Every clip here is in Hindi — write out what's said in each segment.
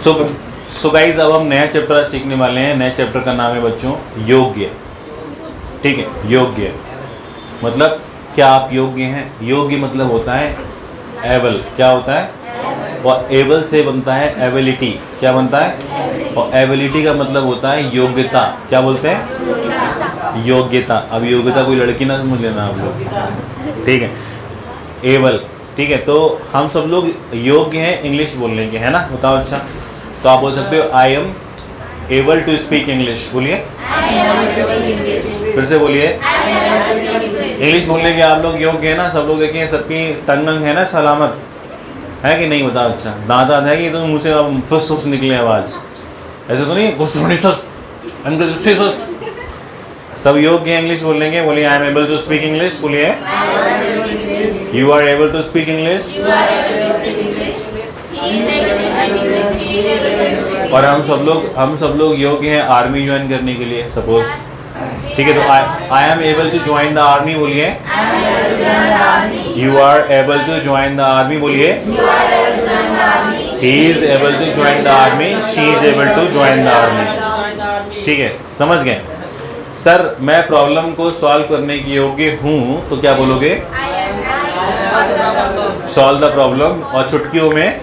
सो गाइज अब हम नया चैप्टर सीखने वाले हैं। नए चैप्टर का नाम है बच्चों योग्य। ठीक है, योग्य मतलब क्या आप योग्य हैं। योग्य मतलब होता है एबल। क्या होता है? और एबल से बनता है एबिलिटी। क्या बनता है? और एबिलिटी का मतलब होता है योग्यता। क्या बोलते हैं? योग्यता। अब योग्यता कोई लड़की ना समझ लेना आप लोग, ठीक है। एबल, ठीक है। तो हम सब लोग योग्य हैं इंग्लिश बोलने के, है ना? बताओ। अच्छा, तो आप बोल सकते हो I am able to speak English. बोलिए, फिर से बोलिए। इंग्लिश बोलने के आप लोग योग्य है ना? सब लोग देखिए, सबकी टंग है ना सलामत, है कि नहीं? बताओ। अच्छा, दांत है कि तो मुँह से फुस फुस निकले आवाज़, ऐसे तो नहीं? सब योग्य है इंग्लिश बोलने के। बोलिए I am able to speak English. बोलिए you are able to speak English. और हम सब लोग योग्य हैं आर्मी ज्वाइन करने के लिए, सपोज। ठीक है, तो I am able to join the army. बोलिए you are able to join the army. बोलिए he is able to join the army, she is able to join the army. ठीक है, समझ गए? सर मैं प्रॉब्लम को सॉल्व करने के योग्य हूँ, तो क्या बोलोगे? Solve the problem. और चुटकियों में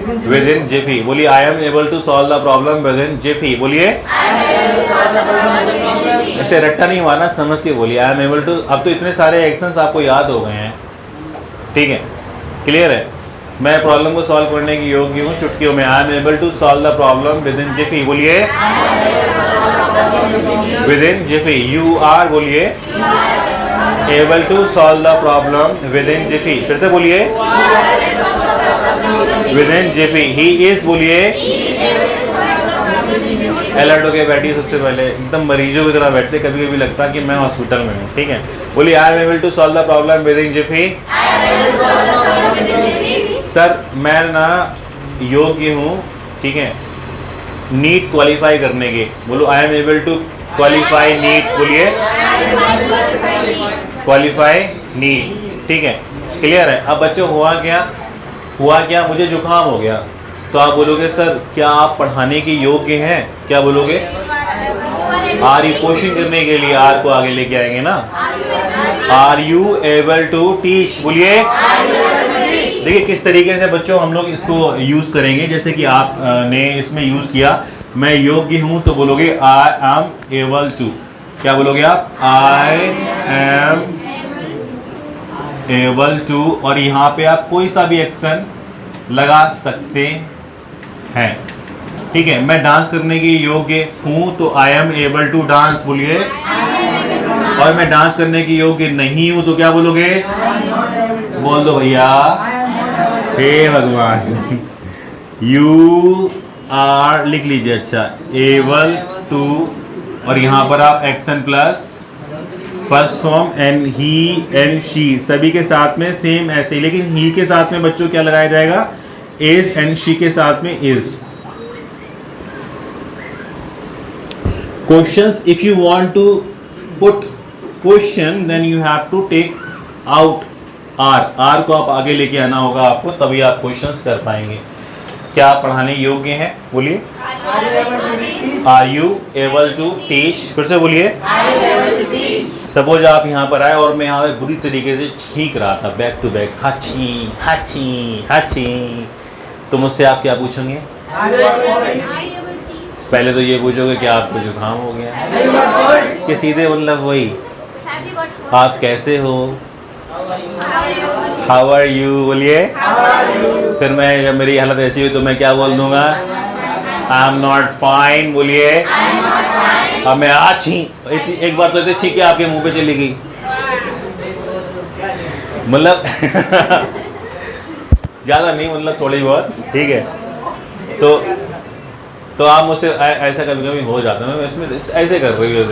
विद इन जिफी। बोलिए I am able to solve the problem within jiffy. बोलिए ऐसे रट्टा नहीं मारना, समझ के बोलिए आई एम एबल टू। अब तो इतने सारे एक्शंस आपको याद हो गए हैं, ठीक है, क्लियर है? मैं प्रॉब्लम को सॉल्व करने के योग्य हूँ चुटकियों में। I am able to solve the problem within jiffy. बोलिए within jiffy. You are, बोलिए able to solve the problem within jiffy. फिर से बोलिए within jiffy. He is, बोलिए अलर्ट होके बैठिए। सबसे पहले एकदम मरीजों की तरह बैठते, कभी कभी लगता है कि मैं हॉस्पिटल में हूँ, ठीक है। बोलिए I am able to solve the problem within jiffy. Sir मैं ना योग्य हूँ, ठीक है, नीट क्वालिफाई करने के। बोलो I am able to qualify NEET. बोलिए क्वालिफाई नीट, ठीक है, क्लियर है? अब बच्चों हुआ क्या? मुझे जुकाम हो गया, तो आप बोलोगे सर क्या आप पढ़ाने के योग्य हैं? क्या बोलोगे? आर यू क्वेश्चन करने के लिए आर को आगे लेके आएंगे ना। Are you able to teach. बोलिए देखिए किस तरीके से बच्चों हम लोग इसको यूज करेंगे। जैसे कि आप ने इसमें यूज किया, मैं योग्य हूं, तो बोलोगे आई एम एबल टू। क्या बोलोगे आप? I am able to. और यहाँ पे आप कोई सा भी एक्शन लगा सकते हैं, ठीक है। मैं डांस करने के योग्य हूँ, तो I am able to dance. बोलिए। और मैं डांस करने के योग्य नहीं हूँ, तो क्या बोलोगे? बोल दो भैया। हे भगवान। यू आर लिख लीजिए। अच्छा, एबल टू, और यहाँ पर आप action plus first form and he and she सभी के साथ में सेम ऐसे, लेकिन ही के साथ में बच्चों क्या लगाया जाएगा? इज, एंड शी के साथ में is. Questions, if you want to put question then you have to take out are को आप आगे लेके आना होगा आपको, तभी आप क्वेश्चंस कर पाएंगे। क्या आप पढ़ाने योग्य हैं? बोलिए are you able to teach. फिर से बोलिए। सपोज आप यहाँ पर आए और मैं यहाँ पे बुरी तरीके से छींक रहा था, बैक टू बैक, हाची हाची हाची, तो मुझसे आप क्या पूछेंगे? पहले तो ये पूछोगे कि आपको जुकाम हो गया, कि सीधे मतलब वही आप कैसे हो? How are you. बोलिए। फिर मैं, जब मेरी हालत ऐसी हुई तो मैं क्या बोल दूंगा? आई एम नॉट फाइन। बोलिए। अब मैं आज एक बार तो ऐसे छींके आपके मुंह पे चली गई, मतलब ज्यादा नहीं, मतलब थोड़ी बहुत, ठीक है। तो आप मुझसे ऐसा कभी कभी हो जाता है, मैं इसमें ऐसे कर रही हूँ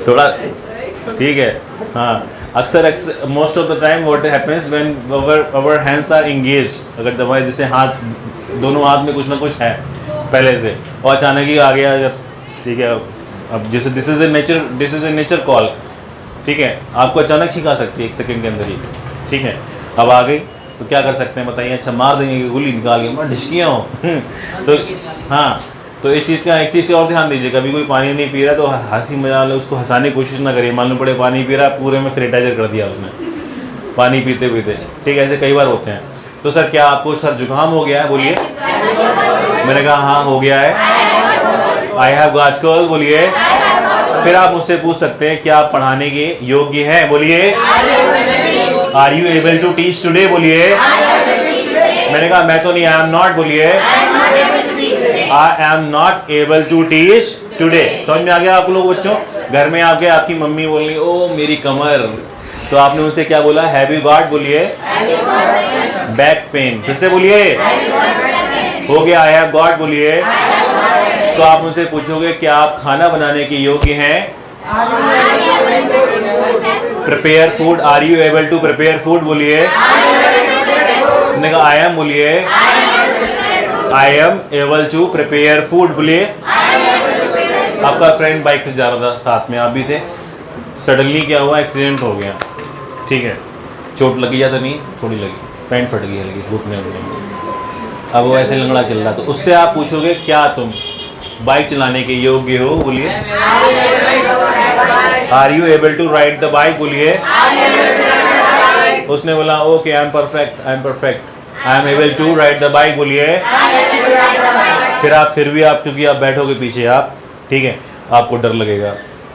थोड़ा, ठीक है। हाँ, अक्सर most of the time what happens when our hands are engaged. अगर दबाए जैसे हाथ, दोनों हाथ में कुछ ना कुछ है पहले से, और अचानक ही आ गया अगर, ठीक है। अब जैसे this is a nature call, ठीक है, आपको अचानक सिखा सकती है 1 सेकंड के अंदर ही, ठीक है। अब आ गई, तो क्या कर सकते हैं बताइए? अच्छा मार देंगे कि गोली निकाल के मैं ढिशकियाँ हूँ तो हाँ, तो इस चीज़ का एक चीज़ और ध्यान दीजिए, कभी कोई पानी नहीं पी रहा तो हंसी मजाक उसको हंसाने की कोशिश ना करिए। मालूम पड़े पानी पी रहा, पूरे में सैनिटाइजर कर दिया उसने पानी पीते पीते, ठीक है, ऐसे कई बार होते हैं। तो सर क्या आपको सर जुकाम हो गया है? बोलिए। मैंने कहा हाँ हो गया है। आई हैव गॉट कोल्ड, बोलिए। फिर आप मुझसे पूछ सकते हैं क्या आप पढ़ाने के योग्य हैं? बोलिए। Are you able to teach today? बोलिए। मैंने कहा मैं तो नहीं, आई एम नॉट, बोलिए। I am not able to teach today. समझ में आ गया आप लोग बच्चों? घर में आके आपकी मम्मी बोल रही ओ मेरी कमर, तो आपने उनसे क्या बोला? हैव यू गॉट, बोलिए। Back pain. फिर से बोलिए। हो गया आई हैव गॉट, बोलिए। तो आप उनसे पूछोगे क्या आप खाना बनाने के योग्य हैं? Prepare food, are you able to prepare food? बोलिए। आई एम, बोलिए। I am able to prepare food, बोलिए। आपका फ्रेंड बाइक से जा रहा था, साथ में आप भी थे, सडनली क्या हुआ? एक्सीडेंट हो गया, ठीक है, चोट लगी या तो नहीं? थोड़ी लगी, पैंट फट गई हल्की, घुटने में। अब वो ऐसे लंगड़ा चल रहा, तो उससे आप पूछोगे क्या तुम बाइक चलाने के योग्य हो? बोलिए। Are you able to ride the bike? बोलिए। उसने बोला okay I am perfect, I am perfect, I am able to ride the bike, बोलिए। फिर भी आप, क्योंकि आप बैठोगे पीछे आप, ठीक है, आपको डर लगेगा,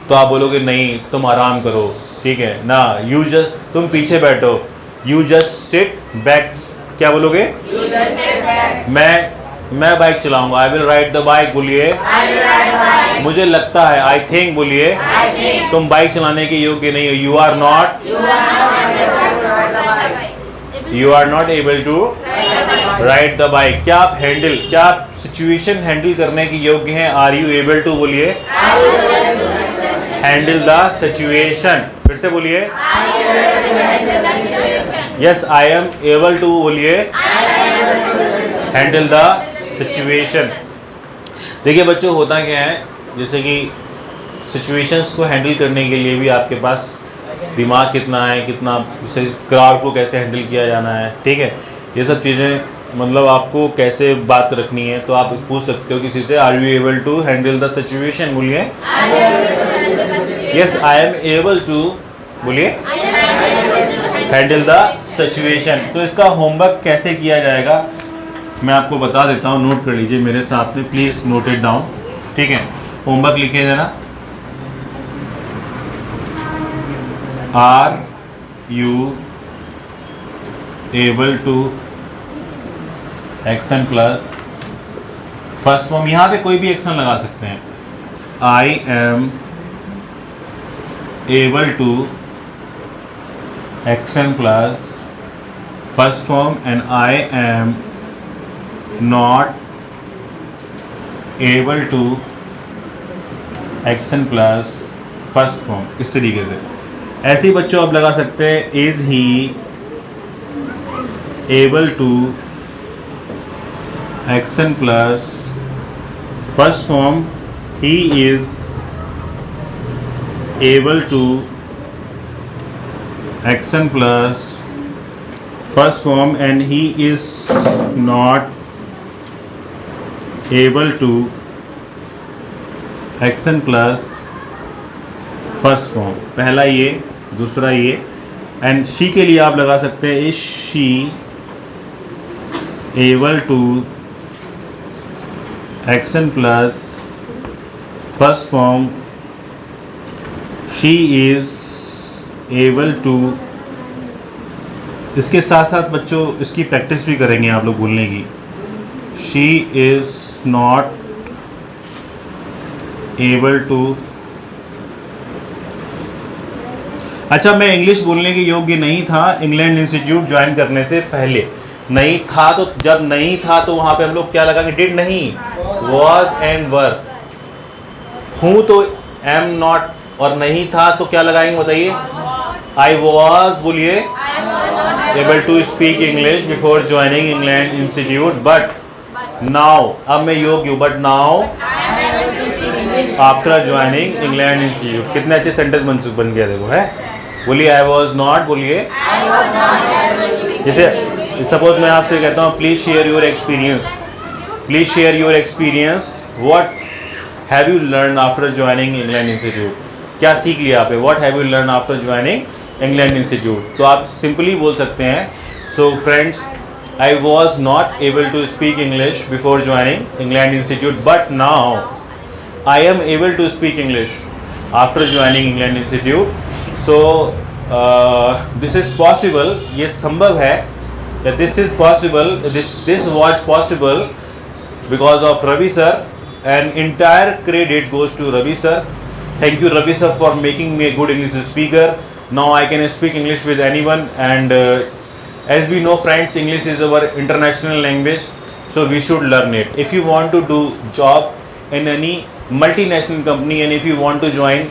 तो आप बोलोगे नहीं तुम आराम करो, ठीक है ना, यू जस्ट, तुम पीछे बैठो, यू जस्ट सिट बैक। क्या बोलोगे? मैं बाइक चलाऊंगा, I will ride the bike, बोलिए। मुझे लगता है, आई थिंक, बोलिए। तुम बाइक चलाने के योग्य नहीं हो, you are not able to ride the bike. क्या आप सिचुएशन हैंडल करने के योग्य हैं? आर यू एबल टू, बोलिए। Handle the situation. फिर से बोलिए। Yes I am able to, बोलिए। Handle the situation. देखिए बच्चों होता क्या है, जैसे कि सिचुएशंस को हैंडल करने के लिए भी आपके पास दिमाग कितना है, कितना क्राउड को कैसे हैंडल किया जाना है, ठीक है, ये सब चीज़ें मतलब आपको कैसे बात रखनी है, तो आप पूछ सकते हो किसी से are you able to handle the situation? बोलिए। Yes I am able to, बोलिए, हैंडल द सिचुएशन। तो इसका होमवर्क कैसे किया जाएगा मैं आपको बता देता हूँ, नोट कर लीजिए मेरे साथ में, प्लीज़ नोट इट डाउन, ठीक है। होमवर्क लिखिए जरा, are you able to action plus first form, यहाँ पे कोई भी एक्शन लगा सकते हैं। I am able to action plus first form and I am not able to action plus first form, इस तरीके से। ऐसे ही बच्चों आप लगा सकते हैं, is he able to action plus first form, he is able to action plus first form and he is not able to action plus first form. पहला ये, दूसरा ये, एंड शी के लिए आप लगा सकते हैं, is she able to action plus first form, she is able to. इसके साथ साथ बच्चों इसकी प्रैक्टिस भी करेंगे आप लोग बोलने की। She is not able to. अच्छा, मैं इंग्लिश बोलने के योग्य नहीं था इंग्लैंड इंस्टीट्यूट ज्वाइन करने से पहले। नहीं था, तो जब नहीं था तो वहां पे हम लोग क्या लगाएंगे? डिड नहीं, वॉज एंड वर। हूं तो एम नॉट, और नहीं था तो क्या लगाएंगे बताइए? आई वॉज, बोलिए, able to speak English before joining England institute, but now, अब मैं योग्य हूँ, but now after joining England institute. कितने अच्छे सेंटेंस बन गया देखो, है। बोलिए आई वॉज नॉट, बोलिए। जैसे सपोज मैं आपसे कहता हूँ please share your experience, please share your experience, what have you learn after joining England institute, क्या सीख लिया आपने, what have you learn after joining England institute. तो आप सिंपली बोल सकते हैं, so friends I was not able to speak English before joining England institute, but now I am able to speak English after joining England institute. So this is possible, ये संभव है, this is possible, this was possible because of Ravi sir, and entire credit goes to Ravi sir. Thank you Ravi sir for making me a good English speaker. Now I can speak English with anyone, and as we know friends, English is our international language, so we should learn it. If you want to do job in any multinational company, and if you want to join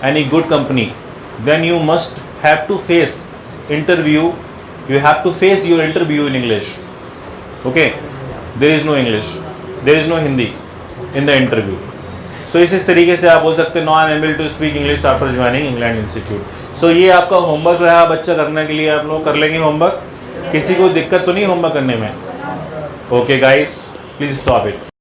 any good company, then you must have to face interview, you have to face your interview in English. Okay, there is no English, there is no Hindi in the interview. So इस तरीके से आप बोल सकते हैं, no I am able to speak English after joining England institute. सो ये आपका होमवर्क रहा बच्चा करने के लिए, आप लोग कर लेंगे होमवर्क, किसी को दिक्कत तो नहीं होमवर्क करने में? Okay guys, please stop it.